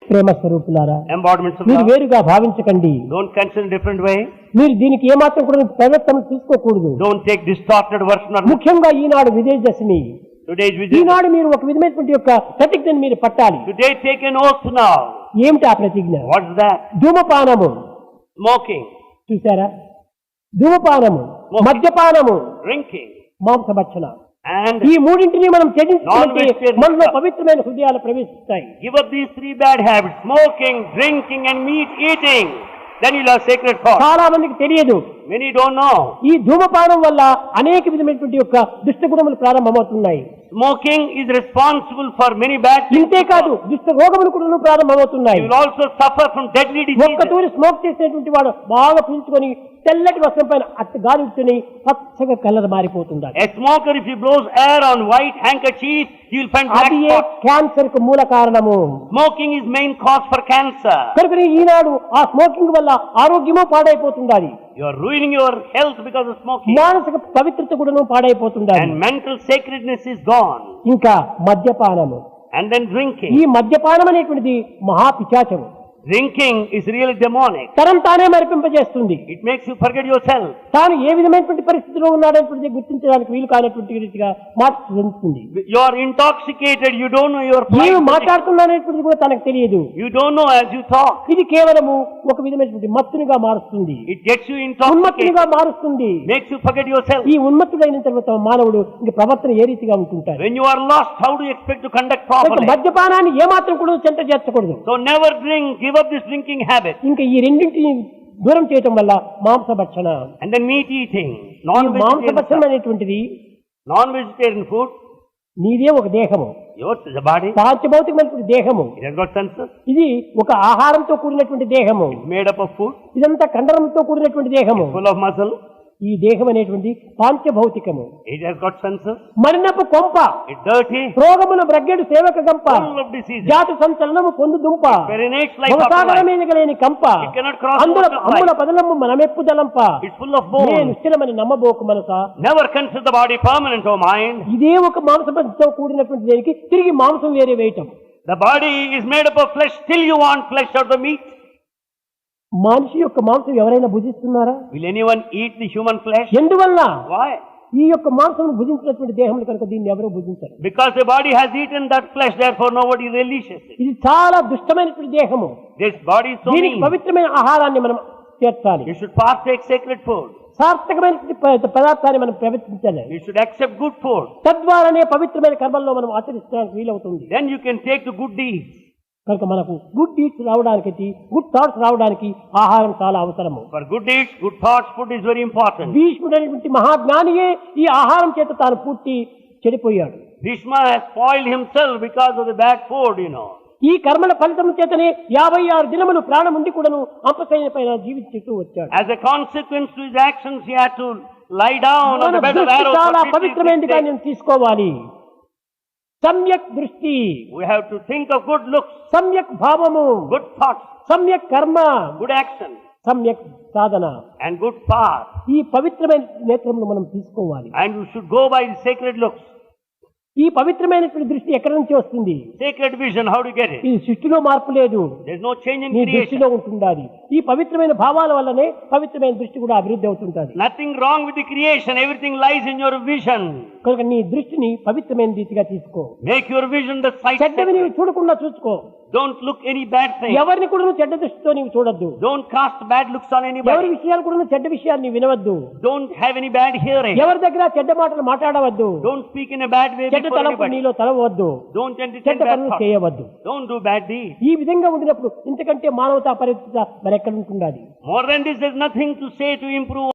ప్రేమ స్వరూపులారా, embodiments of మీరు love. వేరుగా భావించకండి. Don't consider a different way. మీరు దీనికి ఏమాత్రం కూడా ప్రవర్తన తీసుకోకూడదు. Don't take distorted version of it. ముఖ్యంగా ఈనాడు విదేశని, Today's visit. ఈనాడు మీరు ఒక విధమైనటువంటి యొక్క ప్రతిజ్ఞను మీరు పట్టాలి. Today take an oath now. ఏమిటి ఆ ప్రతిజ్ఞ? What's that? ధూమపానము, Smoking, చూసారా? ధూమపానము, మద్యపానము, drinking, మాంసభక్షణ, and ఈ మూడింటిని మనం త్యజించుకుంటే Non-vegetarian మనలో పవిత్రమైన హృదయాలు ప్రవేశిస్తాయి. give up these three bad habits: smoking, drinking, and meat eating. Then you'll have sacred thoughts. చాలా మందికి తెలియదు. Many don't know. ఈ ధూమపానం వల్ల అనేక విధమైనటువంటి యొక్క దుష్ట గుణములు ప్రారంభమవుతున్నాయి. Smoking is responsible for many bad things. ఇంతేకాదు దుష్ట రోగములు కూడా ప్రారంభమవుతున్నాయి. You will also suffer from deadly ఒక్క diseases. తూరి స్మోక్ చేసేటువంటి వాడు బాగా పీల్చుకొని తెల్లటి వస్త్రం పైన అట్ట గాలి ఉట్టుని పచ్చగా colour మారిపోతుండాలి. A smoker, if he blows air on white handkerchief, he will find black అది spots. క్యాన్సర్ కు మూల కారణము. Smoking is main cause for cancer. కనుక ఈనాడు ఆ స్మోకింగ్ వల్ల ఆరోగ్యము పాడైపోతుండాలి. You are ruining your health because of smoking. మానసిక పవిత్రత కూడా పాడైపోతుండాలి. And mental sacredness is gone. ఇంకా మద్యపానము, And then drinking. ఈ మద్యపానం అనేటువంటిది మహాపిశాచము. Drinking is really demonic. తరం తానే మరిపింపజేస్తుంది. It makes you forget yourself. తాను ఏ విధమైనటువంటి పరిస్థితిలో ఉన్నాడనేటువంటిది గుర్తించడానికి వీలు కానటువంటి రీతిగా మార్పు చెందుతుంది. You are intoxicated. You don't know your నేను plight. మాట్లాడుతున్నాననేటువంటిది కూడా తనకు తెలియదు. You don't know as you talk. ఇది కేవలము ఒక విధమైనటువంటి మత్తునిగా మారుస్తుంది, It gets you intoxicated. ఉన్మత్తునిగా మారుస్తుంది. Makes you forget yourself. ఈ ఉన్మత్తుడైన తర్వాత మానవుడు ఇంక ప్రవర్తన ఏ రీతిగా ఉంటుంటాడు? When you are lost, how do you expect to conduct కనుక properly? మద్యపానాన్ని ఏమాత్రం కూడా చెంత చేర్చకూడదు. So never drink. Give up this drinking habit. ఇంకా ఈ రెండింటిని దూరం చేయటం వల్ల మాంసభక్షణ, And then meat eating. ఈ Non-vegetarian మాంసభక్షణ stuff. అనేటువంటిది Non-vegetarian food. నీదే ఒక దేహము, Yours is a body. పాంచభౌతికమైనటువంటి దేహము. It has got senses. ఇది ఒక ఆహారంతో కూడినటువంటి దేహము. It's made up of food. ఇదంతా కండరంతో కూడినటువంటి దేహము. Full of muscle. ఈ దేహం అనేటువంటి పాంచభౌతికము. It has got senses. మరణపు కొంప, It's dirty. రోగముల బ్రగ్గెడు సేవక గంప, Full of diseases. జాతి సంచలనము పొందు దుంప, Perinates like భవసాగర butterfly. మీదగలేని కంప, It cannot cross అందుల water అమ్ముల like. పదలమ్ము మనమెప్పుదలంప, It's full of నేను bones. స్థిరమని నమ్మబోకు మనస. Never consider the body permanent, O mind. ఇదే ఒక మాంసంతో కూడినటువంటి దేనికి తిరిగి మాంసం వేరే వేయటం. The body is made up of flesh. Still you want flesh out of the meat. మనిషి యొక్క మాంసం ఎవరైనా భుజిస్తున్నారా? Will anyone eat the human flesh? ఎందువల్ల? Why? ఈ యొక్క మాంసం భుజించినటువంటి దేహం కనుక దీన్ని ఎవరూ భుజించరు. Because the body has eaten that flesh, therefore nobody relishes it. ఇది చాలా దుష్టమైనటువంటి దేహము. This body is so దీనికి mean. పవిత్రమైన ఆహారాన్ని మనం చేర్చాలి. You should partake sacred food. సార్థకమైన పదార్థాన్ని మనం ప్రవర్తించాలి. You should accept good food. తద్వారానే పవిత్రమైన కర్మల్లో మనం ఆచరించడానికి వీలవుతుంది. Then you can take to good deeds. కనుక మనకు గుడ్ డీడ్స్ రావడానికి, గుడ్ థాట్స్ రావడానికి ఆహారం చాలా అవసరము. For good deeds, good thoughts, food is very important. భీష్ముడు అనేటువంటి మహాజ్ఞానియే ఈ ఆహారం చేత తాను పూర్తి చెడిపోయాడు. Bhishma has spoiled himself because of the bad food, you know. ఈ కర్మల ఫలితం చేతనే 56 దినములు ప్రాణం ఉండి కూడాను అంపశయ్య పైన జీవిస్తూ వచ్చాడు. As a consequence to his actions, he had to lie down on మన the bed of దృష్టి arrows. చాలా for 56 పవిత్రమైనదిగా days. నేను తీసుకోవాలి. సమ్యక్ దృష్టి, We have to think of good looks, సమ్యక్ భావము, good thoughts, సమ్యక్ కర్మ, good action, సమ్యక్ సాధన. and good path. ఈ పవిత్రమైన నేత్రమును మనం తీసుకోవాలి. And you should go by the sacred looks. ఈ పవిత్రమైనటువంటి దృష్టి ఎక్కడి నుంచి వస్తుంది? Sacred vision, how do you get it? ఈ సృష్టిలో మార్పు లేదు, There's no change in నీ creation. దృష్టిలో ఉంటుండాలి. ఈ పవిత్రమైన భావాల వల్లనే పవిత్రమైన దృష్టి కూడా అభివృద్ధి అవుతుంటుంది. Nothing wrong with the creation. Everything lies in your vision. కనుక నీ దృష్టిని పవిత్రమైన రీతిగా తీసుకో. Make your vision the sight. చెడ్డవి నీవు చూడకుండా చూసుకో. Don't look any bad thing. ఎవరిని కూడా నువ్వు చెడ్డ దృష్టితో నీవు చూడొద్దు. Don't cast bad looks on ఎవరి anybody. విషయాలు కూడా నువ్వు చెడ్డ విషయాన్ని నీవు వినవద్దు. Don't have any bad hearing. ఎవరి దగ్గర చెడ్డ మాటలు మాట్లాడవద్దు. Don't speak in a bad way చెడ్డ before తలంపు anybody. నీలో తలవద్దు. Don't entertain చెడ్డ bad పనులు thoughts. చేయవద్దు. Don't do bad deeds. ఈ విధంగా ఉండినప్పుడు ఇంతకంటే మానవతా పరిస్థితి మరెక్కడ ఉంటుండాలి? More than this, there's nothing to say to improve